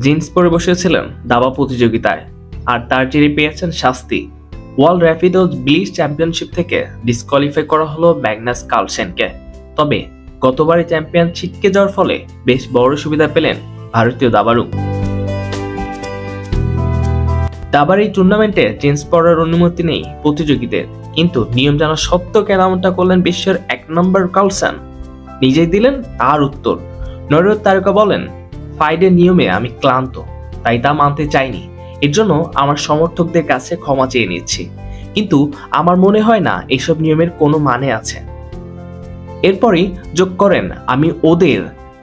Jeans পরে বসেছিলেন দাবা প্রতিযোগিতায়, আর তার জেরে পেয়েছেন শাস্তি। ওয়ার্ল্ড র্যাপিড ব্লিচ চ্যাম্পিয়নশিপ থেকে ডিসকোয়ালিফাই করা হলো ম্যাগনাস কার্লসেনকে। তবে গতবারে চ্যাম্পিয়ন ছিটকে যাওয়ার ফলে বেশ বড় সুবিধা পেলেন ভারতীয় দাবাড়ু। দাবার এই টুর্নামেন্টে জিন্স পরার অনুমতি নেই প্রতিযোগীদের, কিন্তু নিয়ম জানা সত্ত্বেও কেন এমনটা করলেন বিশ্বের 1 নম্বর কার্লসেন? নিজেই দিলেন তার উত্তর। নরওয়ের তারকা বলেন, ফাইডের নিয়মে আমি ক্লান্ত, তাই তা মানতে চাইনি। এর জন্য আমার সমর্থকদের কাছে ক্ষমা চেয়ে নিচ্ছি, কিন্তু আমার মনে হয় না এসব নিয়মের কোনো মানে আছে। এরপরই যোগ করেন, আমি ওদের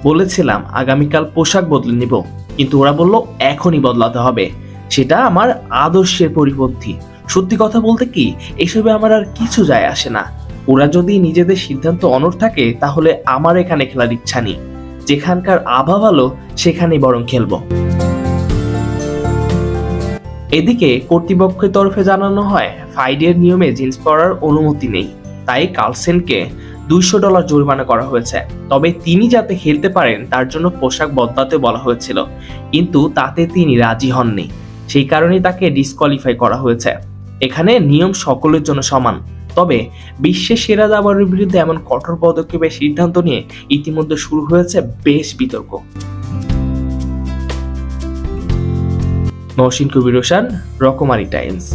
বলেছিলাম আগামীকাল পোশাক বদলে নিব, কিন্তু ওরা বলল এখনই বদলাতে হবে। সেটা আমার আদর্শের পরিপন্থী। সত্যি কথা বলতে কি, এসবে আমার আর কিছু যায় আসে না। ওরা যদি নিজেদের সিদ্ধান্ত অনড় থাকে তাহলে আমার এখানে খেলার ইচ্ছা নেই। যেখানকার আভা ভালো সেখানেই বরং খেলবো। এদিকে কর্তৃপক্ষের তরফে জানানো হয়, ফাইডের নিয়মে জিন্স পরার অনুমতি নেই, তাই কার্লসেনকে $200 জরিমানা করা হয়েছে। তবে তিনি যাতে খেলতে পারেন তার জন্য পোশাক বদলাতে বলা হয়েছিল, কিন্তু তাতে তিনি রাজি হননি। সেই কারণেই তাকে ডিসকোয়ালিফাই করা হয়েছে। এখানে নিয়ম সকলের জন্য সমান, তবে বিশ্বের সেরা দাবাড়ুর বিরুদ্ধে এমন কঠোর পদক্ষেপের সিদ্ধান্ত নিয়ে ইতিমধ্যে শুরু হয়েছে বেশ বিতর্ক। মহসিন কবির রোশান, রকমারি টাইমস।